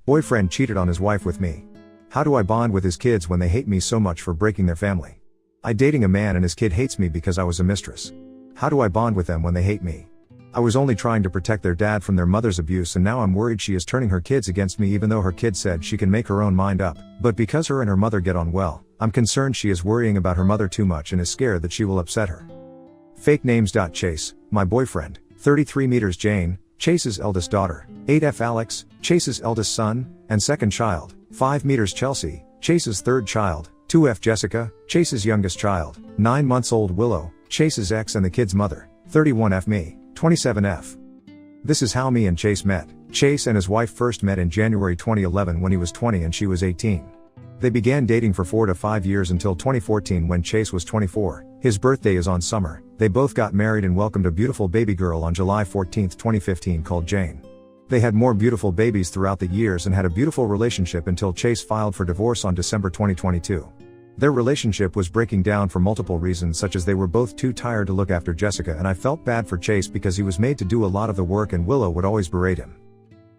Boyfriend cheated on his wife with me. How do I bond with his kids when they hate me so much for breaking their family? I dating a man and his kid hates me because I was a mistress. How do I bond with them when they hate me? I was only trying to protect their dad from their mother's abuse, and now I'm worried she is turning her kids against me even though her kid said she can make her own mind up. But because her and her mother get on well, I'm concerned she is worrying about her mother too much and is scared that she will upset her. Fake names. Chase, my boyfriend, 33 meters Jane, Chase's eldest daughter, 8F Alex, Chase's eldest son, and second child, 5 meters Chelsea, Chase's third child, 2F Jessica, Chase's youngest child, 9 months old Willow, Chase's ex and the kid's mother, 31F me, 27F. This is how me and Chase met. Chase and his wife first met in January 2011 when he was 20 and she was 18. They began dating for 4 to 5 years until 2014 when Chase was 24. His birthday is on summer. They both got married and welcomed a beautiful baby girl on July 14, 2015 called Jane. They had more beautiful babies throughout the years and had a beautiful relationship until Chase filed for divorce on December 2022. Their relationship was breaking down for multiple reasons, such as they were both too tired to look after Jessica, and I felt bad for Chase because he was made to do a lot of the work and Willow would always berate him.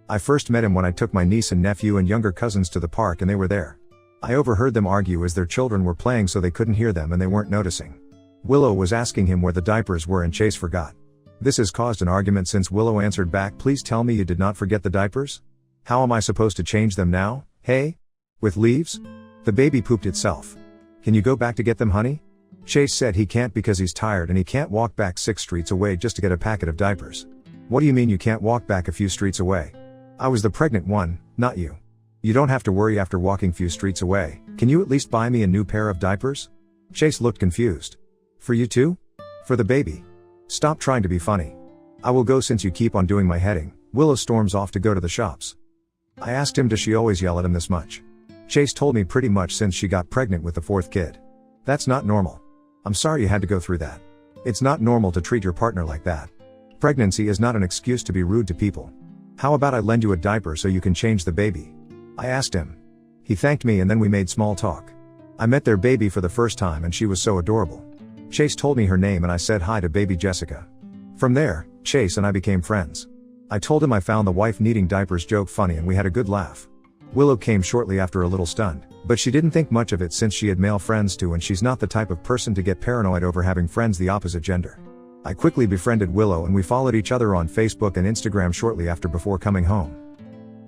I first met him when I took my niece and nephew and younger cousins to the park and they were there. I overheard them argue as their children were playing so they couldn't hear them and they weren't noticing. Willow was asking him where the diapers were and Chase forgot. This has caused an argument since Willow answered back, "Please tell me you did not forget the diapers? How am I supposed to change them now, hey? With leaves? The baby pooped itself. Can you go back to get them, honey?" Chase said he can't because he's tired and he can't walk back 6 streets away just to get a packet of diapers. "What do you mean you can't walk back a few streets away? I was the pregnant one, not you. You don't have to worry after walking few streets away. Can you at least buy me a new pair of diapers?" Chase looked confused. "For you too? For the baby? Stop trying to be funny. I will go since you keep on doing my heading." Willow storms off to go to the shops. I asked him, does she always yell at him this much? Chase told me pretty much since she got pregnant with the 4th kid. That's not normal. I'm sorry you had to go through that. It's not normal to treat your partner like that. Pregnancy is not an excuse to be rude to people. How about I lend you a diaper so you can change the baby? I asked him. He thanked me and then we made small talk. I met their baby for the first time and she was so adorable. Chase told me her name and I said hi to baby Jessica. From there, Chase and I became friends. I told him I found the wife needing diapers joke funny and we had a good laugh. Willow came shortly after, a little stunned, but she didn't think much of it since she had male friends too and she's not the type of person to get paranoid over having friends the opposite gender. I quickly befriended Willow and we followed each other on Facebook and Instagram shortly after before coming home.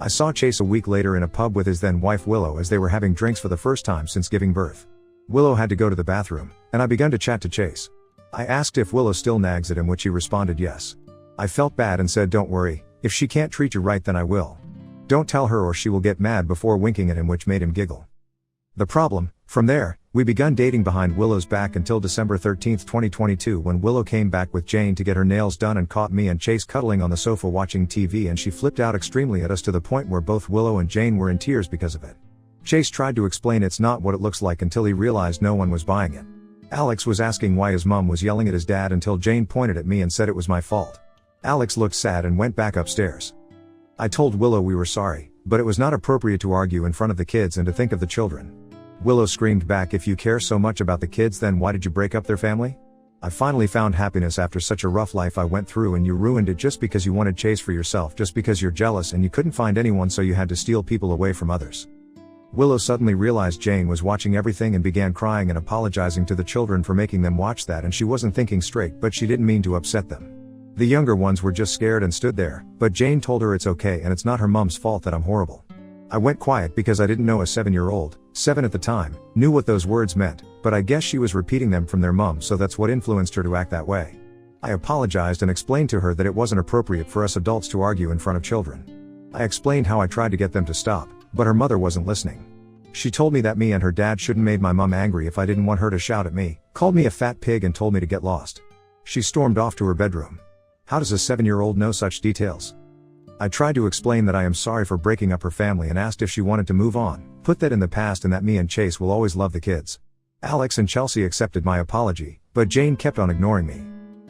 I saw Chase a week later in a pub with his then wife Willow as they were having drinks for the first time since giving birth. Willow had to go to the bathroom, and I began to chat to Chase. I asked if Willow still nags at him, which he responded yes. I felt bad and said, "Don't worry, if she can't treat you right then I will. Don't tell her or she will get mad," before winking at him, which made him giggle. The problem, from there, we begun dating behind Willow's back until December 13, 2022 when Willow came back with Jane to get her nails done and caught me and Chase cuddling on the sofa watching TV and she flipped out extremely at us to the point where both Willow and Jane were in tears because of it. Chase tried to explain it's not what it looks like until he realized no one was buying it. Alex was asking why his mom was yelling at his dad until Jane pointed at me and said it was my fault. Alex looked sad and went back upstairs. I told Willow we were sorry, but it was not appropriate to argue in front of the kids and to think of the children. Willow screamed back, "If you care so much about the kids, then why did you break up their family? I finally found happiness after such a rough life I went through and you ruined it just because you wanted Chase for yourself, just because you're jealous and you couldn't find anyone so you had to steal people away from others." Willow suddenly realized Jane was watching everything and began crying and apologizing to the children for making them watch that, and she wasn't thinking straight, but she didn't mean to upset them. The younger ones were just scared and stood there, but Jane told her it's okay and it's not her mom's fault that I'm horrible. I went quiet because I didn't know a 7-year-old, 7 at the time, knew what those words meant, but I guess she was repeating them from their mom, so that's what influenced her to act that way. I apologized and explained to her that it wasn't appropriate for us adults to argue in front of children. I explained how I tried to get them to stop, but her mother wasn't listening. She told me that me and her dad shouldn't made my mom angry if I didn't want her to shout at me, called me a fat pig and told me to get lost. She stormed off to her bedroom. How does a 7-year-old know such details? I tried to explain that I am sorry for breaking up her family and asked if she wanted to move on, put that in the past and that me and Chase will always love the kids. Alex and Chelsea accepted my apology, but Jane kept on ignoring me.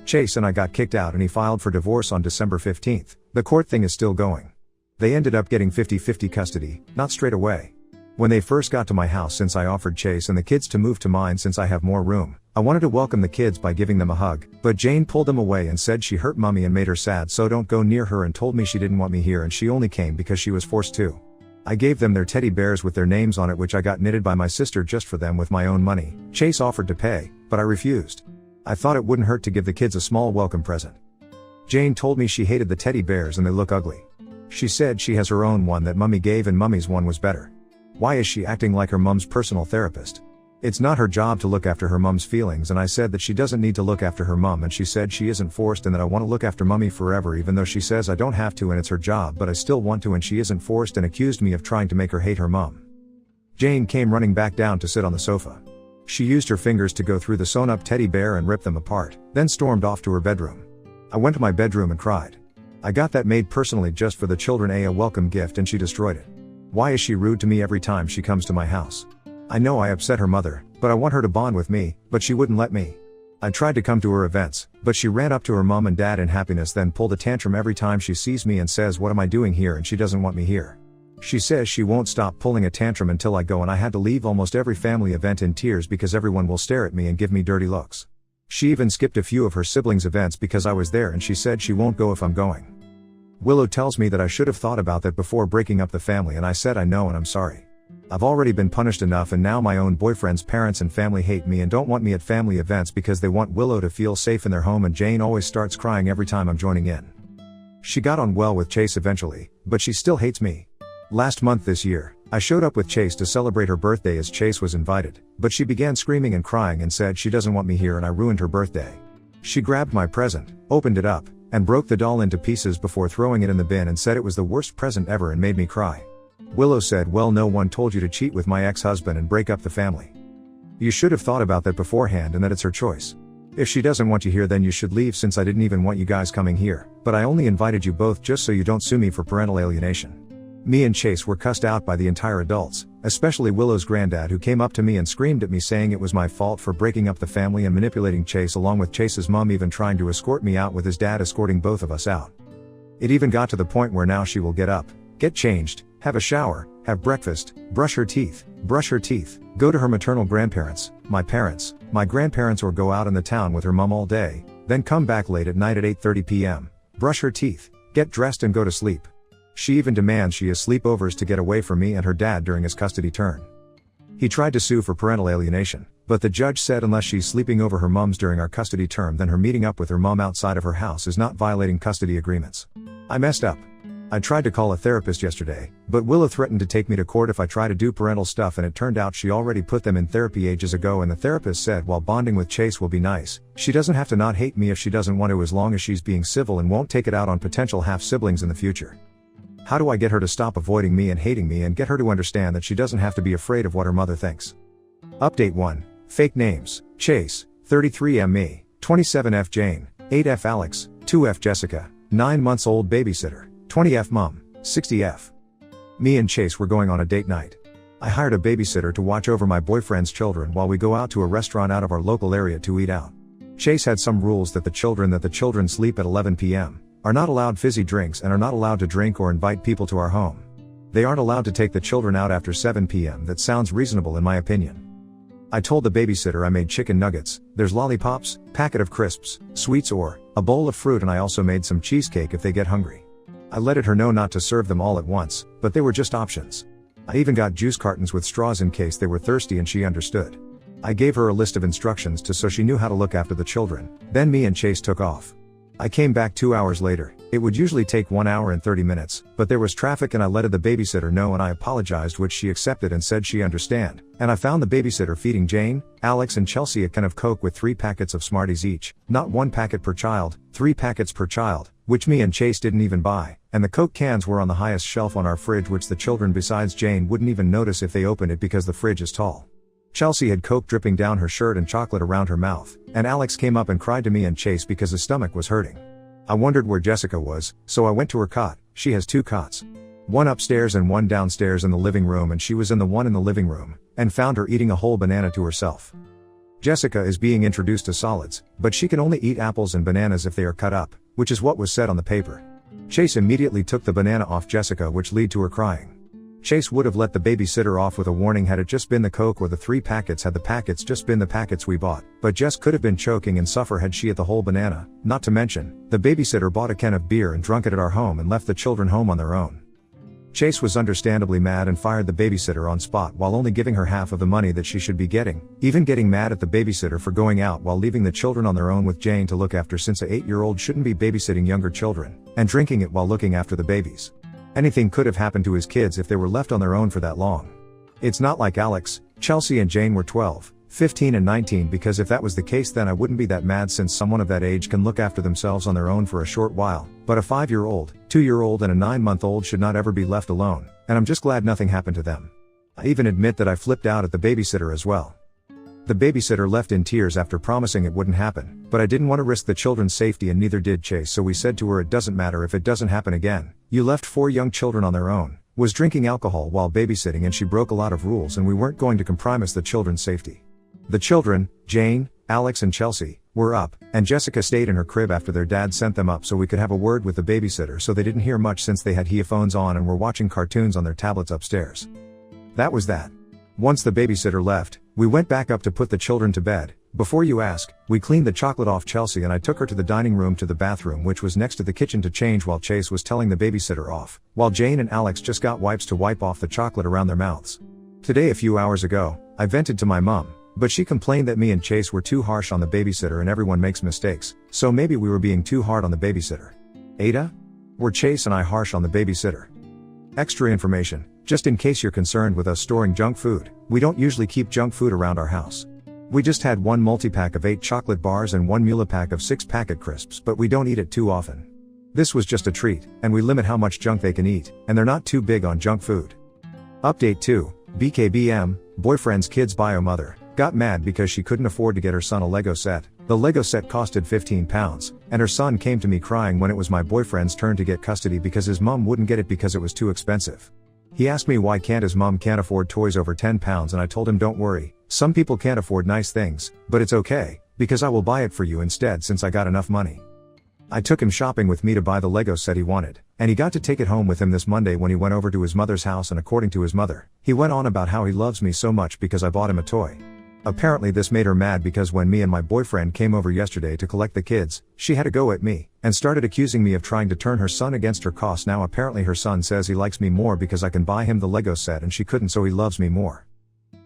Chase and I got kicked out and he filed for divorce on December 15th. The court thing is still going. They ended up getting 50-50 custody, not straight away. When they first got to my house, since I offered Chase and the kids to move to mine since I have more room, I wanted to welcome the kids by giving them a hug, but Jane pulled them away and said she hurt mommy and made her sad, so don't go near her, and told me she didn't want me here and she only came because she was forced to. I gave them their teddy bears with their names on it, which I got knitted by my sister just for them with my own money. Chase offered to pay, but I refused. I thought it wouldn't hurt to give the kids a small welcome present. Jane told me she hated the teddy bears and they look ugly. She said she has her own one that Mummy gave and Mummy's one was better. Why is she acting like her mom's personal therapist? It's not her job to look after her mom's feelings, and I said that she doesn't need to look after her mom, and she said she isn't forced and that I want to look after Mummy forever, even though she says I don't have to and it's her job, but I still want to and she isn't forced, and accused me of trying to make her hate her mom. Jane came running back down to sit on the sofa. She used her fingers to go through the sewn up teddy bear and rip them apart, then stormed off to her bedroom. I went to my bedroom and cried. I got that made personally just for the children, a welcome gift, and she destroyed it. Why is she rude to me every time she comes to my house? I know I upset her mother, but I want her to bond with me, but she wouldn't let me. I tried to come to her events, but she ran up to her mom and dad in happiness, then pulled a tantrum every time she sees me and says what am I doing here, and she doesn't want me here. She says she won't stop pulling a tantrum until I go, and I had to leave almost every family event in tears because everyone will stare at me and give me dirty looks. She even skipped a few of her siblings' events because I was there, and she said she won't go if I'm going. Willow tells me that I should have thought about that before breaking up the family, and I said I know and I'm sorry. I've already been punished enough, and now my own boyfriend's parents and family hate me and don't want me at family events because they want Willow to feel safe in their home, and Jane always starts crying every time I'm joining in. She got on well with Chase eventually, but she still hates me. Last month this year, I showed up with Chase to celebrate her birthday as Chase was invited, but she began screaming and crying and said she doesn't want me here and I ruined her birthday. She grabbed my present, opened it up, and broke the doll into pieces before throwing it in the bin and said it was the worst present ever and made me cry. Willow said, well, no one told you to cheat with my ex-husband and break up the family. You should have thought about that beforehand and that it's her choice. If she doesn't want you here, then you should leave, since I didn't even want you guys coming here, but I only invited you both just so you don't sue me for parental alienation. Me and Chase were cussed out by the entire adults, especially Willow's granddad, who came up to me and screamed at me saying it was my fault for breaking up the family and manipulating Chase, along with Chase's mom even trying to escort me out with his dad escorting both of us out. It even got to the point where now she will get up, get changed, have a shower, have breakfast, brush her teeth, go to her maternal grandparents, my grandparents, or go out in the town with her mom all day, then come back late at night at 8:30 p.m., brush her teeth, get dressed and go to sleep. She even demands she has sleepovers to get away from me and her dad during his custody turn. He tried to sue for parental alienation, but the judge said unless she's sleeping over her mom's during our custody term, then her meeting up with her mom outside of her house is not violating custody agreements. I messed up. I tried to call a therapist yesterday, but Willow threatened to take me to court if I try to do parental stuff, and it turned out she already put them in therapy ages ago, and the therapist said while bonding with Chase will be nice, she doesn't have to not hate me if she doesn't want to, as long as she's being civil and won't take it out on potential half-siblings in the future. How do I get her to stop avoiding me and hating me and get her to understand that she doesn't have to be afraid of what her mother thinks? Update 1. Fake names: Chase, 33M me, 27F Jane, 8F Alex, 2F Jessica, 9 months old babysitter, 20F mom, 60F. Me and Chase were going on a date night. I hired a babysitter to watch over my boyfriend's children while we go out to a restaurant out of our local area to eat out. Chase had some rules that the children sleep at 11 p.m., are not allowed fizzy drinks, and are not allowed to drink or invite people to our home. They aren't allowed to take the children out after 7 p.m. That sounds reasonable in my opinion. I told the babysitter I made chicken nuggets, there's lollipops, packet of crisps, sweets, or a bowl of fruit, and I also made some cheesecake if they get hungry. I let her know not to serve them all at once, but they were just options. I even got juice cartons with straws in case they were thirsty, and she understood. I gave her a list of instructions so she knew how to look after the children. Then me and Chase took off. I came back 2 hours later. It would usually take 1 hour and 30 minutes, but there was traffic and I let the babysitter know, and I apologized, which she accepted and said she understand, and I found the babysitter feeding Jane, Alex and Chelsea a can of Coke with 3 packets of Smarties each, not 1 packet per child, 3 packets per child, which me and Chase didn't even buy, and the Coke cans were on the highest shelf on our fridge, which the children besides Jane wouldn't even notice if they opened it because the fridge is tall. Chelsea had Coke dripping down her shirt and chocolate around her mouth, and Alex came up and cried to me and Chase because his stomach was hurting. I wondered where Jessica was, so I went to her cot. She has 2 cots. One upstairs and one downstairs in the living room, and she was in the one in the living room, and found her eating a whole banana to herself. Jessica is being introduced to solids, but she can only eat apples and bananas if they are cut up, which is what was said on the paper. Chase immediately took the banana off Jessica, which led to her crying. Chase would have let the babysitter off with a warning had it just been the Coke or the 3 packets had the packets just been the packets we bought, but Jess could have been choking and suffer had she ate the whole banana. Not to mention, the babysitter bought a can of beer and drunk it at our home and left the children home on their own. Chase was understandably mad and fired the babysitter on spot while only giving her half of the money that she should be getting, even getting mad at the babysitter for going out while leaving the children on their own with Jane to look after, since a 8-year-old shouldn't be babysitting younger children, and drinking it while looking after the babies. Anything could have happened to his kids if they were left on their own for that long. It's not like Alex, Chelsea and Jane were 12, 15 and 19, because if that was the case then I wouldn't be that mad, since someone of that age can look after themselves on their own for a short while, but a 5-year-old, 2-year-old and a 9-month-old should not ever be left alone, and I'm just glad nothing happened to them. I even admit that I flipped out at the babysitter as well. The babysitter left in tears after promising it wouldn't happen, but I didn't want to risk the children's safety and neither did Chase, so we said to her, it doesn't matter if it doesn't happen again. You left 4 young children on their own, was drinking alcohol while babysitting, and she broke a lot of rules, and we weren't going to compromise the children's safety. The children, Jane, Alex and Chelsea, were up, and Jessica stayed in her crib after their dad sent them up so we could have a word with the babysitter, so they didn't hear much since they had earphones on and were watching cartoons on their tablets upstairs. That was that. Once the babysitter left, we went back up to put the children to bed. Before you ask, we cleaned the chocolate off Chelsea and I took her to the dining room to the bathroom, which was next to the kitchen, to change while Chase was telling the babysitter off, while Jane and Alex just got wipes to wipe off the chocolate around their mouths. Today, a few hours ago, I vented to my mom, but she complained that me and Chase were too harsh on the babysitter, and everyone makes mistakes, so maybe we were being too hard on the babysitter. Ada? Were Chase and I harsh on the babysitter? Extra information, just in case you're concerned with us storing junk food, we don't usually keep junk food around our house. We just had 1 multi-pack of 8 chocolate bars and 1 mule pack of 6 packet crisps, but we don't eat it too often. This was just a treat, and we limit how much junk they can eat, and they're not too big on junk food. Update 2, BKBM, boyfriend's kid's bio mother got mad because she couldn't afford to get her son a Lego set. The Lego set costed £15, and her son came to me crying when it was my boyfriend's turn to get custody because his mum wouldn't get it because it was too expensive. He asked me why his mum can't afford toys over £10, and I told him don't worry, some people can't afford nice things, but it's okay, because I will buy it for you instead since I got enough money. I took him shopping with me to buy the Lego set he wanted, and he got to take it home with him this Monday when he went over to his mother's house, and according to his mother, he went on about how he loves me so much because I bought him a toy. Apparently this made her mad because when me and my boyfriend came over yesterday to collect the kids, she had a go at me, and started accusing me of trying to turn her son against her cause. Now apparently her son says he likes me more because I can buy him the Lego set and she couldn't, so he loves me more.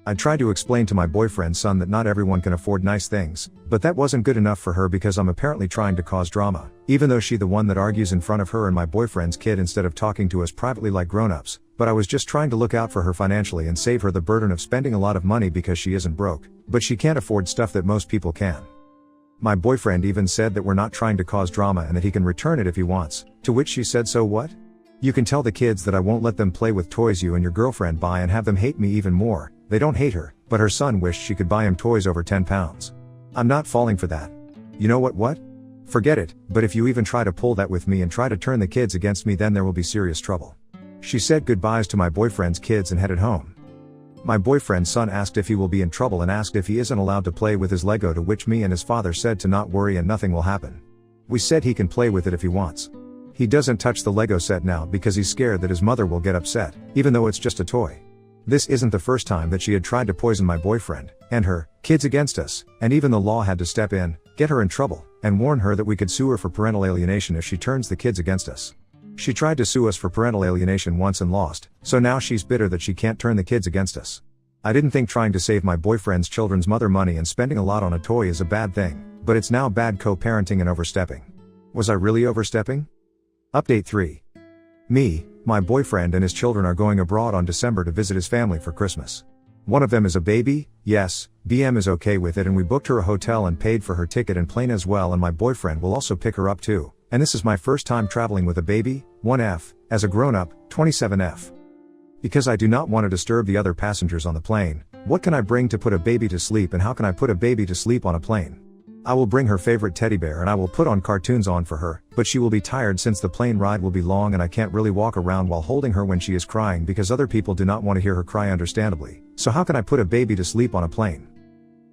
I tried to explain to my boyfriend's son that not everyone can afford nice things, but that wasn't good enough for her because I'm apparently trying to cause drama, even though she's the one that argues in front of her and my boyfriend's kid instead of talking to us privately like grown-ups. But I was just trying to look out for her financially and save her the burden of spending a lot of money because she isn't broke, but she can't afford stuff that most people can. My boyfriend even said that we're not trying to cause drama and that he can return it if he wants, to which she said, so what? You can tell the kids that I won't let them play with toys you and your girlfriend buy and have them hate me even more. They don't hate her, but her son wished she could buy him toys over £10. I'm not falling for that. You know what? Forget it, but if you even try to pull that with me and try to turn the kids against me, then there will be serious trouble. She said goodbyes to my boyfriend's kids and headed home. My boyfriend's son asked if he will be in trouble and asked if he isn't allowed to play with his Lego, to which me and his father said to not worry and nothing will happen. We said he can play with it if he wants. He doesn't touch the Lego set now because he's scared that his mother will get upset, even though it's just a toy. This isn't the first time that she had tried to poison my boyfriend and her kids against us, and even the law had to step in, get her in trouble, and warn her that we could sue her for parental alienation if she turns the kids against us. She tried to sue us for parental alienation once and lost, so now she's bitter that she can't turn the kids against us. I didn't think trying to save my boyfriend's children's mother money and spending a lot on a toy is a bad thing, but it's now bad co-parenting and overstepping. Was I really overstepping? Update 3. Me, my boyfriend and his children are going abroad on December to visit his family for Christmas. One of them is a baby, yes, BM is okay with it, and we booked her a hotel and paid for her ticket and plane as well, and my boyfriend will also pick her up too. And this is my first time traveling with a baby, 1F, as a grown-up, 27F. Because I do not want to disturb the other passengers on the plane, what can I bring to put a baby to sleep, and how can I put a baby to sleep on a plane? I will bring her favorite teddy bear and I will put on cartoons on for her, but she will be tired since the plane ride will be long and I can't really walk around while holding her when she is crying because other people do not want to hear her cry, understandably. So how can I put a baby to sleep on a plane?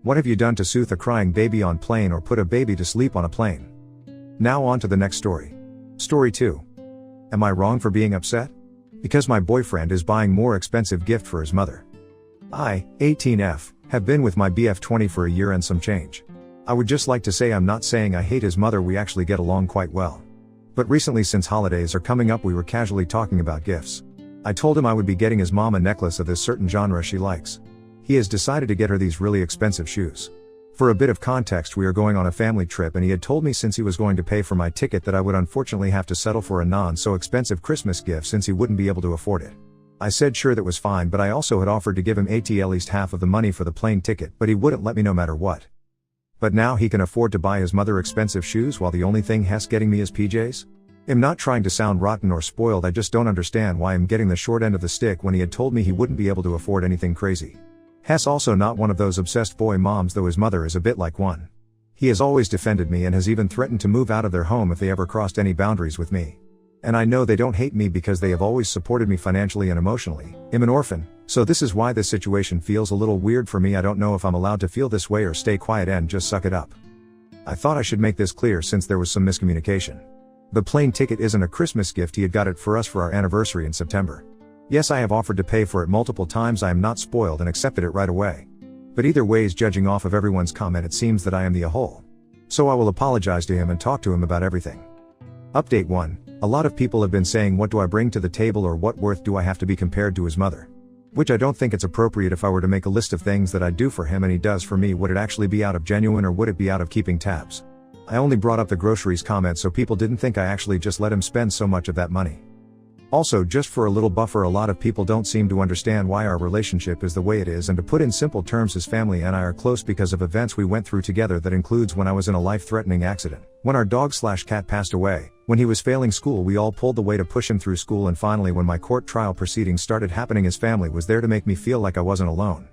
What have you done to soothe a crying baby on plane or put a baby to sleep on a plane? Now on to the next story. Story 2. Am I wrong for being upset? Because my boyfriend is buying more expensive gift for his mother. I, 18F, have been with my BF 20 for a year and some change. I would just like to say I'm not saying I hate his mother, we actually get along quite well. But recently, since holidays are coming up, we were casually talking about gifts. I told him I would be getting his mom a necklace of this certain genre she likes. He has decided to get her these really expensive shoes. For a bit of context, we are going on a family trip and he had told me since he was going to pay for my ticket that I would unfortunately have to settle for a non-so-expensive Christmas gift since he wouldn't be able to afford it. I said sure, that was fine, but I also had offered to give him at least half of the money for the plane ticket, but he wouldn't let me no matter what. But now he can afford to buy his mother expensive shoes while the only thing he's getting me is PJs? I'm not trying to sound rotten or spoiled, I just don't understand why I'm getting the short end of the stick when he had told me he wouldn't be able to afford anything crazy. Hess also not one of those obsessed boy moms, though his mother is a bit like one. He has always defended me and has even threatened to move out of their home if they ever crossed any boundaries with me. And I know they don't hate me because they have always supported me financially and emotionally. I'm an orphan, so this is why this situation feels a little weird for me. I don't know if I'm allowed to feel this way or stay quiet and just suck it up. I thought I should make this clear since there was some miscommunication. The plane ticket isn't a Christmas gift, he had got it for us for our anniversary in September. Yes, I have offered to pay for it multiple times, I am not spoiled and accepted it right away. But either ways, judging off of everyone's comment, it seems that I am the a-hole. So I will apologize to him and talk to him about everything. Update 1. A lot of people have been saying, what do I bring to the table, or what worth do I have to be compared to his mother? Which I don't think it's appropriate. If I were to make a list of things that I do for him and he does for me, would it actually be out of genuine or would it be out of keeping tabs? I only brought up the groceries comment so people didn't think I actually just let him spend so much of that money. Also, just for a little buffer, a lot of people don't seem to understand why our relationship is the way it is, and to put in simple terms, his family and I are close because of events we went through together. That includes when I was in a life-threatening accident, when our dog/cat passed away, when he was failing school, we all pulled the way to push him through school, and finally when my court trial proceedings started happening, his family was there to make me feel like I wasn't alone.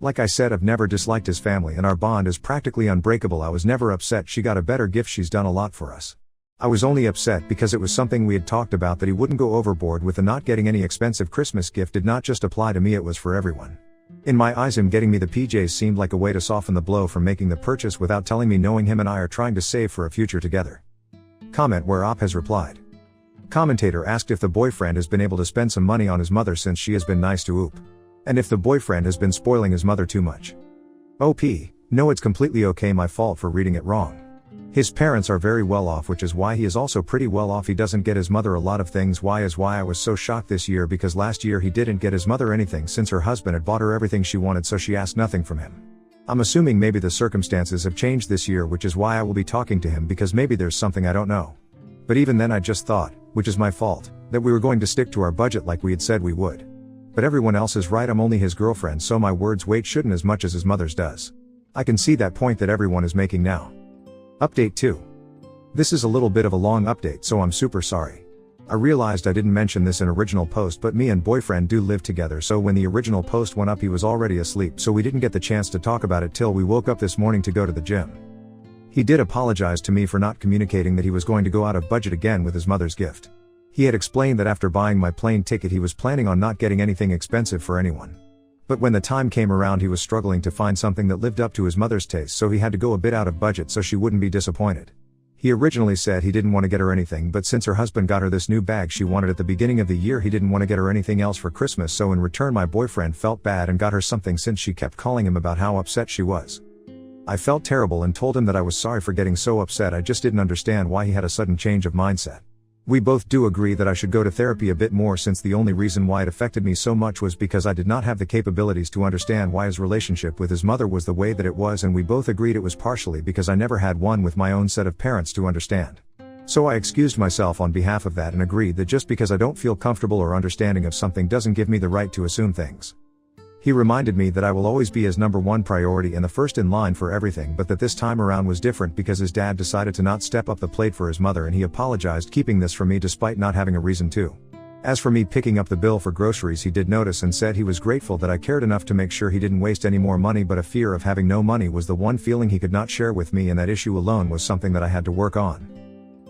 Like I said, I've never disliked his family and our bond is practically unbreakable. I was never upset she got a better gift, she's done a lot for us. I was only upset because it was something we had talked about, that he wouldn't go overboard with the not getting any expensive Christmas gift did not just apply to me, it was for everyone. In my eyes, him getting me the PJs seemed like a way to soften the blow from making the purchase without telling me, knowing him and I are trying to save for a future together. Comment where Op has replied. Commentator asked if the boyfriend has been able to spend some money on his mother since she has been nice to Oop. And if the boyfriend has been spoiling his mother too much. OP, no, it's completely okay, my fault for reading it wrong. His parents are very well off, which is why he is also pretty well off. He doesn't get his mother a lot of things. Why I was so shocked this year, because last year he didn't get his mother anything since her husband had bought her everything she wanted, so she asked nothing from him. I'm assuming maybe the circumstances have changed this year, which is why I will be talking to him, because maybe there's something I don't know. But even then I just thought, which is my fault, that we were going to stick to our budget like we had said we would. But everyone else is right, I'm only his girlfriend, so my words weight shouldn't as much as his mother's does. I can see that point that everyone is making now. Update 2. This is a little bit of a long update, so I'm super sorry. I realized I didn't mention this in original post, but me and boyfriend do live together, so when the original post went up he was already asleep, so we didn't get the chance to talk about it till we woke up this morning to go to the gym. He did apologize to me for not communicating that he was going to go out of budget again with his mother's gift. He had explained that after buying my plane ticket he was planning on not getting anything expensive for anyone. But when the time came around he was struggling to find something that lived up to his mother's taste, so he had to go a bit out of budget so she wouldn't be disappointed. He originally said he didn't want to get her anything, but since her husband got her this new bag she wanted at the beginning of the year, he didn't want to get her anything else for Christmas, so in return my boyfriend felt bad and got her something since she kept calling him about how upset she was. I felt terrible and told him that I was sorry for getting so upset, I just didn't understand why he had a sudden change of mindset. We both do agree that I should go to therapy a bit more, since the only reason why it affected me so much was because I did not have the capabilities to understand why his relationship with his mother was the way that it was, and we both agreed it was partially because I never had one with my own set of parents to understand. So I excused myself on behalf of that and agreed that just because I don't feel comfortable or understanding of something doesn't give me the right to assume things. He reminded me that I will always be his number one priority and the first in line for everything, but that this time around was different because his dad decided to not step up the plate for his mother, and he apologized keeping this from me despite not having a reason to. As for me picking up the bill for groceries, he did notice and said he was grateful that I cared enough to make sure he didn't waste any more money, but a fear of having no money was the one feeling he could not share with me, and that issue alone was something that I had to work on.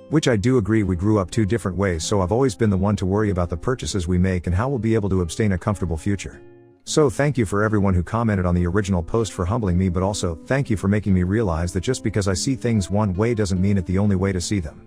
Which I do agree, we grew up two different ways, so I've always been the one to worry about the purchases we make and how we'll be able to obtain a comfortable future. So thank you for everyone who commented on the original post for humbling me, but also, thank you for making me realize that just because I see things one way doesn't mean it's the only way to see them.